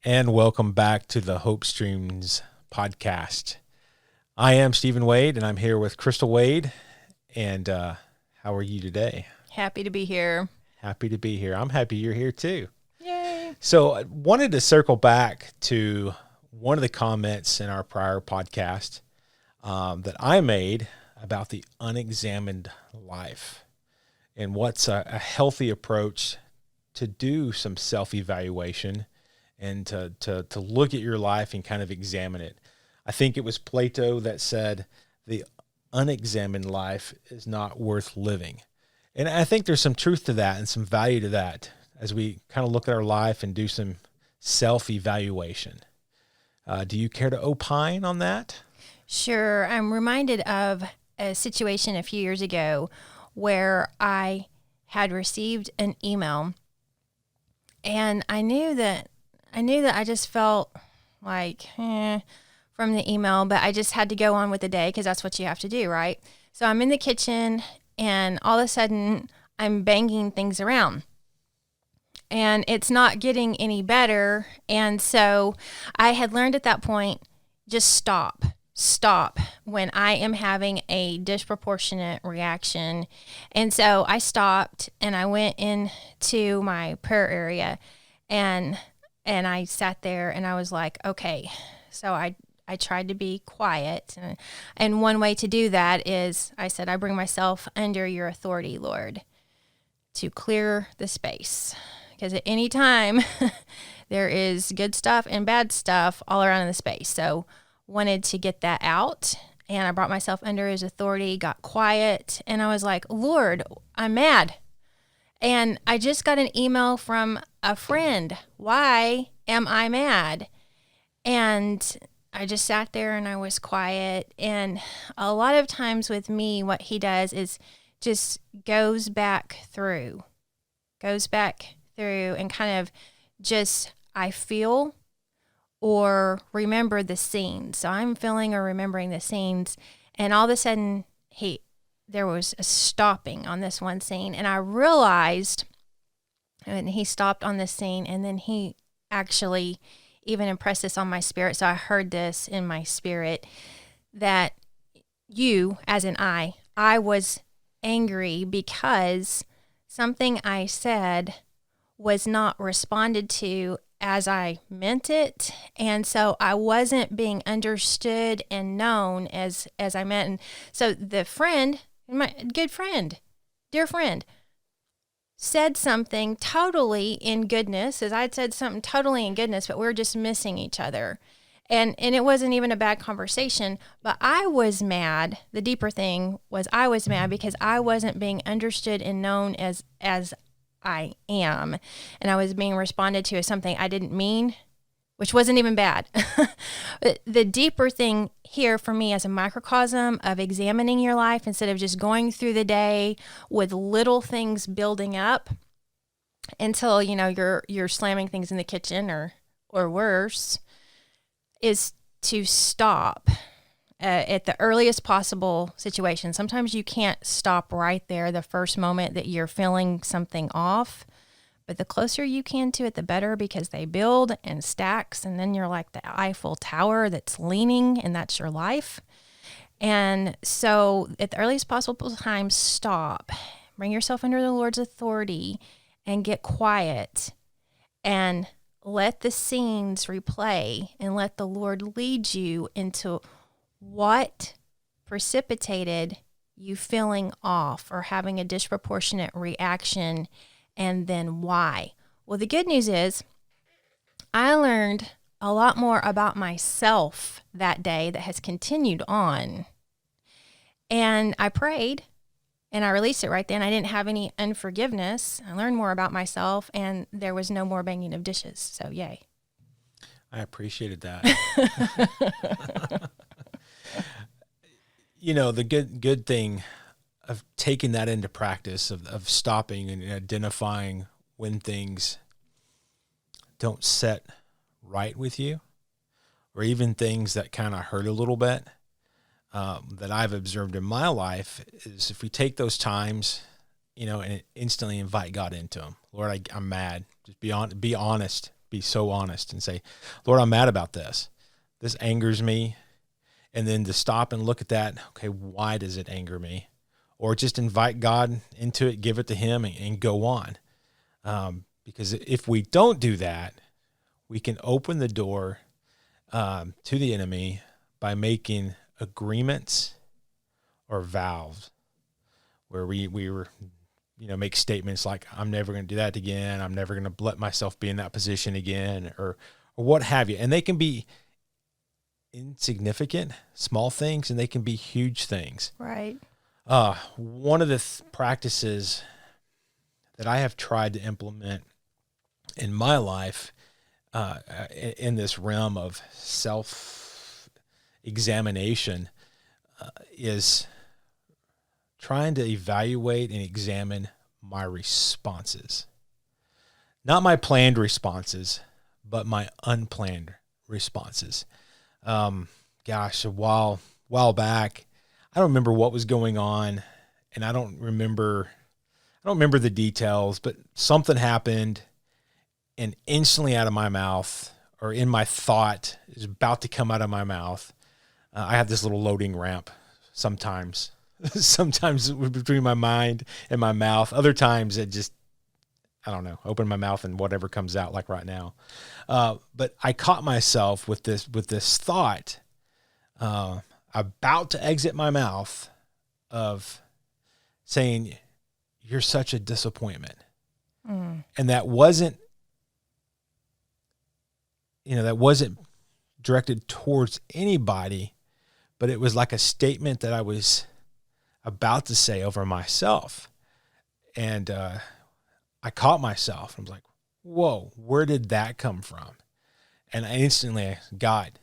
And welcome back to the Hope Streams podcast. I am Stephen Wade, and I'm here with Crystal Wade. And how are you today? Happy to be here. Happy to be here. I'm happy you're here too. Yay. So I wanted to circle back to one of the comments in our prior podcast that I made about the unexamined life and what's a healthy approach to do some self-evaluation and to look at your life and kind of examine it. I think it was Plato that said the unexamined life is not worth living. And I think there's some truth to that and some value to that as we kind of look at our life and do some self-evaluation. Do you care to opine on that? Sure. I'm reminded of a situation a few years ago where I had received an email, and I knew that I just felt like from the email, but I just had to go on with the day because that's what you have to do, right? So I'm in the kitchen, and all of a sudden I'm banging things around, and it's not getting any better. And so I had learned at that point, just stop when I am having a disproportionate reaction. And so I stopped and I went into my prayer area, and I sat there and I was like, okay. So I tried to be quiet. And one way to do that is I said, I bring myself under your authority, Lord, to clear the space. Because at any time there is good stuff and bad stuff all around in the space. So wanted to get that out. And I brought myself under his authority, got quiet. And I was like, Lord, I'm mad. And I just got an email from a friend. Why am I mad? And I just sat there and I was quiet. And a lot of times with me, what he does is just goes back through and kind of just, I feel or remember the scenes. So I'm feeling or remembering the scenes. And all of a sudden, there was a stopping on this one scene, and I realized, and he stopped on this scene, and then he actually even impressed this on my spirit. So I heard this in my spirit that you, as in I was angry because something I said was not responded to as I meant it. And so I wasn't being understood and known as I meant. And so the friend, my good friend, dear friend, said something totally in goodness, as I'd said something totally in goodness, but we were just missing each other. And it wasn't even a bad conversation, but I was mad. The deeper thing was I was mad because I wasn't being understood and known as I am. And I was being responded to as something I didn't mean, which wasn't even bad. But the deeper thing here for me as a microcosm of examining your life instead of just going through the day with little things building up until, you're slamming things in the kitchen or worse, is to stop at the earliest possible situation. Sometimes you can't stop right there the first moment that you're feeling something off. But the closer you can to it, the better, because they build and stacks, and then you're like the Eiffel Tower that's leaning, and that's your life. And so at the earliest possible time, stop. Bring yourself under the Lord's authority and get quiet and let the scenes replay and let the Lord lead you into what precipitated you feeling off or having a disproportionate reaction. And then why? Well, the good news is I learned a lot more about myself that day that has continued on. And I prayed and I released it right then. I didn't have any unforgiveness. I learned more about myself, and there was no more banging of dishes. So yay. I appreciated that. The good thing of taking that into practice, of stopping and identifying when things don't set right with you, or even things that kind of hurt a little bit, that I've observed in my life, is if we take those times, and instantly invite God into them. Lord, I'm mad. Just be honest. be so honest and say, Lord, I'm mad about this. This angers me. And then to stop and look at that, okay, why does it anger me? Or just invite God into it, give it to him, and go on. Because if we don't do that, we can open the door to the enemy by making agreements or vows where we were, make statements like, I'm never going to do that again. I'm never going to let myself be in that position again, or what have you. And they can be insignificant, small things, and they can be huge things. Right. One of the practices that I have tried to implement in my life, in this realm of self-examination, is trying to evaluate and examine my responses. Not my planned responses, but my unplanned responses. A while back, I don't remember what was going on, and I don't remember the details, but something happened, and instantly out of my mouth, or in my thought, is about to come out of my mouth. I have this little loading ramp sometimes between my mind and my mouth. Other times it just, I don't know, open my mouth and whatever comes out, like right now. But I caught myself with this thought, about to exit my mouth, of saying, "You're such a disappointment." And that wasn't directed towards anybody, but it was like a statement that I was about to say over myself. And I caught myself. I was like, whoa, where did that come from? And I instantly, God,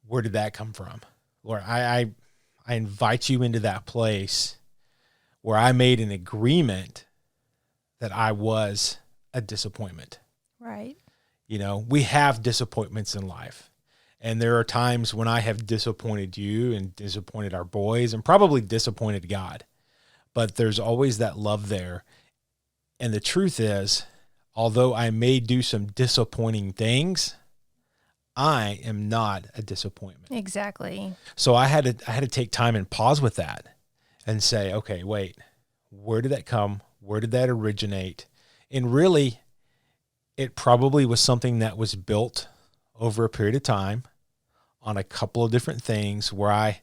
where did that come from? Lord, I invite you into that place where I made an agreement that I was a disappointment. Right. We have disappointments in life. And there are times when I have disappointed you and disappointed our boys and probably disappointed God. But there's always that love there. And the truth is, although I may do some disappointing things, I am not a disappointment. Exactly. So I had to take time and pause with that and say, okay, wait, where did that come? Where did that originate? And really, it probably was something that was built over a period of time on a couple of different things where I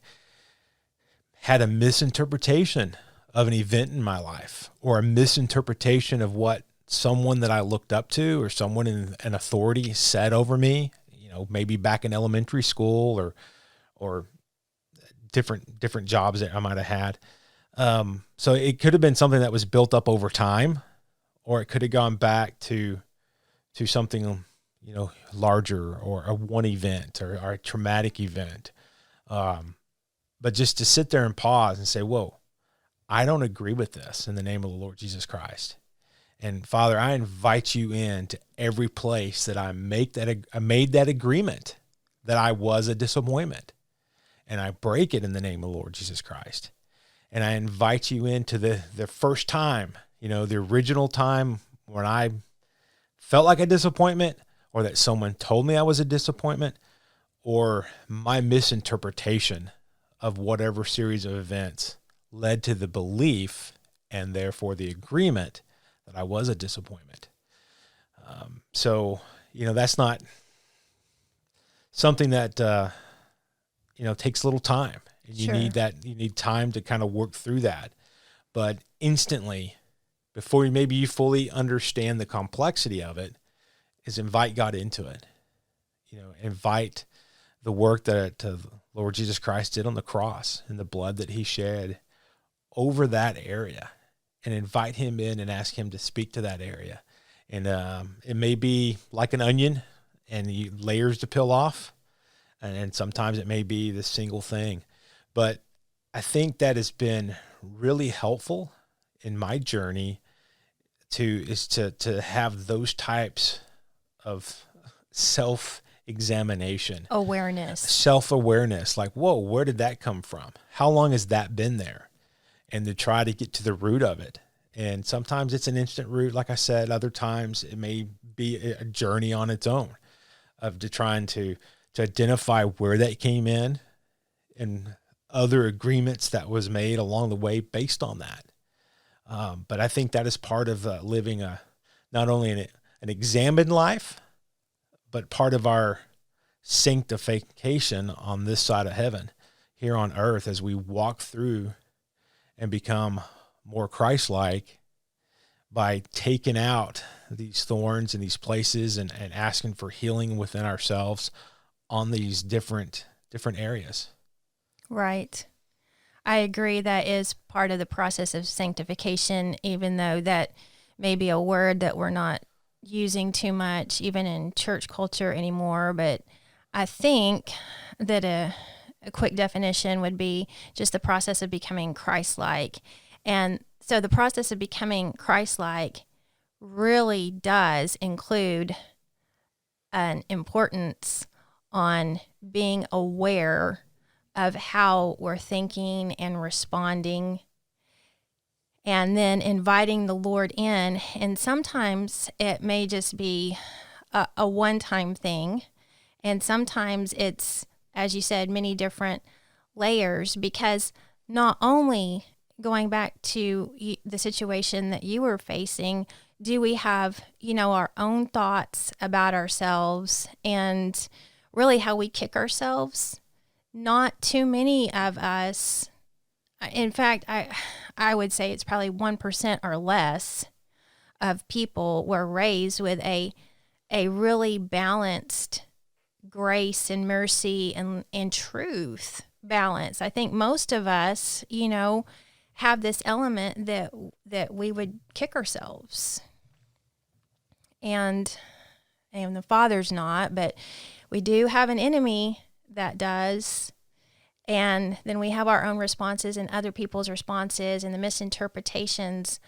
had a misinterpretation of an event in my life, or a misinterpretation of what someone that I looked up to or someone in an authority said over me, maybe back in elementary school or different jobs that I might have had. So it could have been something that was built up over time, or it could have gone back to something, larger, or a one event or a traumatic event. But just to sit there and pause and say, whoa, I don't agree with this in the name of the Lord Jesus Christ. And Father, I invite you into every place that I made that agreement that I was a disappointment. And I break it in the name of the Lord Jesus Christ. And I invite you into the first time, the original time when I felt like a disappointment, or that someone told me I was a disappointment, or my misinterpretation of whatever series of events led to the belief and therefore the agreement that I was a disappointment. So that's not something that, takes a little time. And you need time to kind of work through that. But instantly, before you fully understand the complexity of it, is invite God into it. Invite the work that the Lord Jesus Christ did on the cross and the blood that he shed over that area, and invite him in and ask him to speak to that area. And it may be like an onion and layers to peel off. And sometimes it may be the single thing. But I think that has been really helpful in my journey to have those types of self-examination. Self-awareness. Like, whoa, where did that come from? How long has that been there? And to try to get to the root of it And sometimes it's an instant route, like I said. Other times it may be a journey on its own of trying to identify where that came in and other agreements that was made along the way based on that. But I think that is part of living not only an examined life, but part of our sanctification on this side of heaven here on earth as we walk through and become more Christ-like by taking out these thorns in these places and asking for healing within ourselves on these different areas. Right. I agree. That is part of the process of sanctification, even though that may be a word that we're not using too much, even in church culture anymore. But I think that a quick definition would be just the process of becoming Christ-like. And so the process of becoming Christ-like really does include an importance on being aware of how we're thinking and responding, and then inviting the Lord in. And sometimes it may just be a one-time thing, and sometimes it's, as you said, many different layers, because not only, going back to the situation that you were facing, do we have, our own thoughts about ourselves and really how we kick ourselves. Not too many of us, in fact, I would say it's probably 1% or less of people were raised with a really balanced grace and mercy and truth balance. I think most of us, have this element that we would kick ourselves. And the Father's not, but we do have an enemy that does. And then we have our own responses and other people's responses and the misinterpretations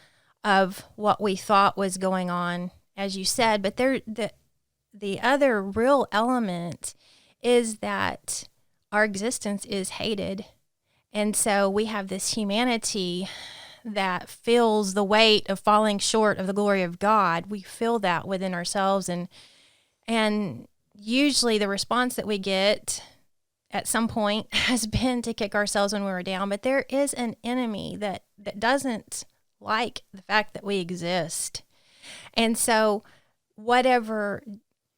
of what we thought was going on, as you said. But the other real element is that our existence is hated. And so we have this humanity that feels the weight of falling short of the glory of God. We feel that within ourselves. And usually the response that we get at some point has been to kick ourselves when we were down. But there is an enemy that doesn't like the fact that we exist. And so whatever,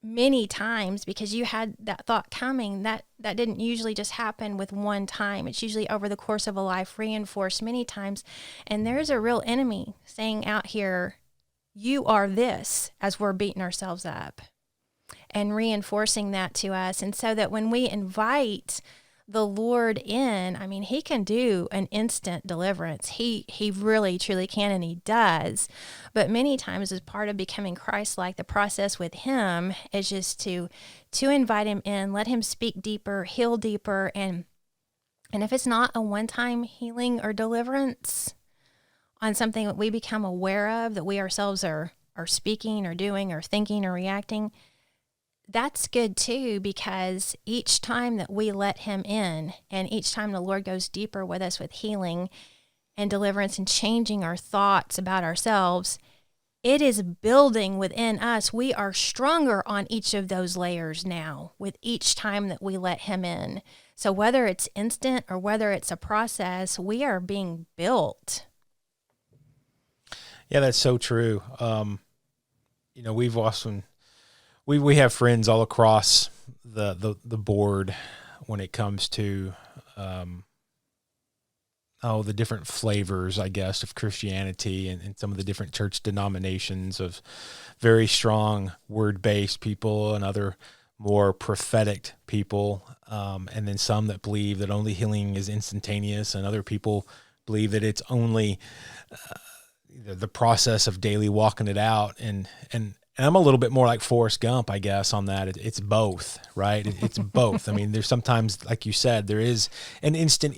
many times, because you had that thought coming, that didn't usually just happen with one time. It's usually over the course of a life, reinforced many times. And there's a real enemy saying out here, you are this, as we're beating ourselves up, and reinforcing that to us. And so that when we invite the Lord in, I mean, he can do an instant deliverance. He really, truly can, and he does. But many times, as part of becoming Christ-like, the process with him is just to invite him in, let him speak deeper, heal deeper. And if it's not a one-time healing or deliverance on something that we become aware of, that we ourselves are speaking or doing or thinking or reacting, that's good too, because each time that we let him in, and each time the Lord goes deeper with us with healing and deliverance and changing our thoughts about ourselves, it is building within us. We are stronger on each of those layers now with each time that we let him in. So whether it's instant or whether it's a process, we are being built. Yeah, that's so true. We've often... We have friends all across the board when it comes to the different flavors, I guess, of Christianity and some of the different church denominations, of very strong word-based people and other more prophetic people, and then some that believe that only healing is instantaneous, and other people believe that it's only the process of daily walking it out. And I'm a little bit more like Forrest Gump, I guess, on that. It's both, right? It's both. I mean, there's sometimes, like you said, there is an instant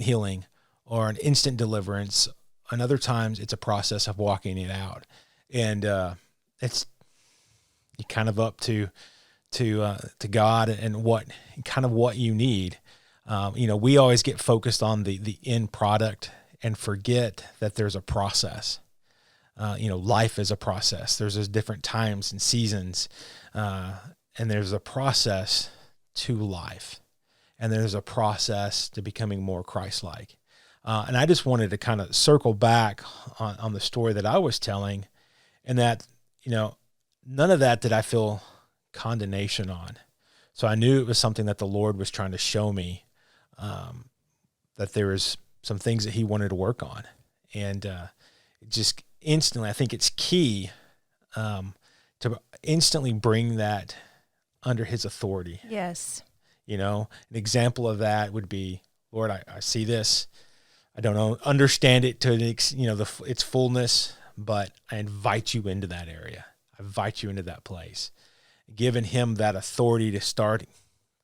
healing or an instant deliverance. And other times it's a process of walking it out. And it's kind of up to God and what you need. We always get focused on the end product and forget that there's a process. Life is a process. There's those different times and seasons, and there's a process to life, and there's a process to becoming more Christ-like. And I just wanted to kind of circle back on the story that I was telling, and that, none of that did I feel condemnation on. So I knew it was something that the Lord was trying to show me, that there was some things that he wanted to work on. And just instantly, I think it's key to instantly bring that under his authority. Yes. An example of that would be, Lord, I see this. I don't understand it to its fullness, but I invite you into that area. I invite you into that place. Giving him that authority to start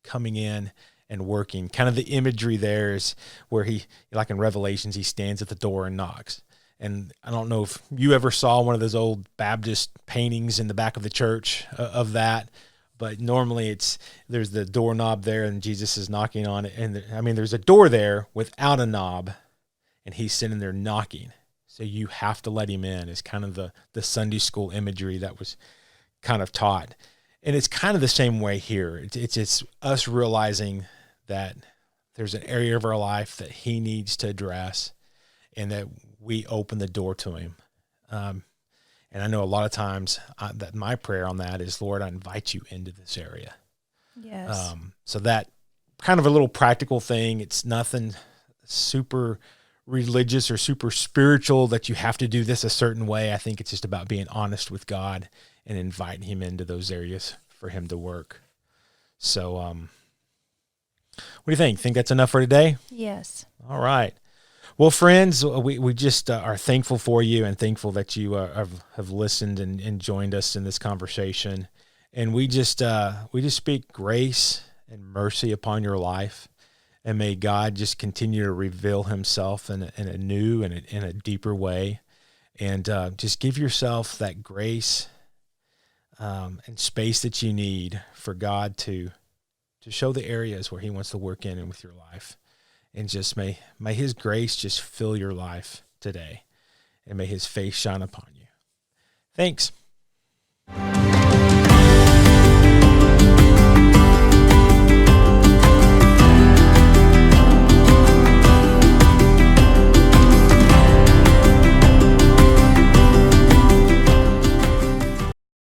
coming in and working. Kind of the imagery there is where he, like in Revelations, he stands at the door and knocks. And I don't know if you ever saw one of those old Baptist paintings in the back of the church of that, but normally there's the doorknob there and Jesus is knocking on it. And there's a door there without a knob, and he's sitting there knocking. So you have to let him in, is kind of the Sunday school imagery that was kind of taught. And it's kind of the same way here. It's us realizing that there's an area of our life that he needs to address, and that we open the door to him. And I know a lot of times that my prayer on that is, Lord, I invite you into this area. Yes. So that kind of a little practical thing. It's nothing super religious or super spiritual that you have to do this a certain way. I think it's just about being honest with God and inviting him into those areas for him to work. So, what do you think? Think that's enough for today? Yes. All right. Well, friends, we just are thankful for you and thankful that you have listened and joined us in this conversation. And we just speak grace and mercy upon your life. And may God just continue to reveal himself in a new and in a deeper way. And just give yourself that grace and space that you need for God to show the areas where he wants to work in and with your life. And just may his grace just fill your life today. And may his face shine upon you. Thanks.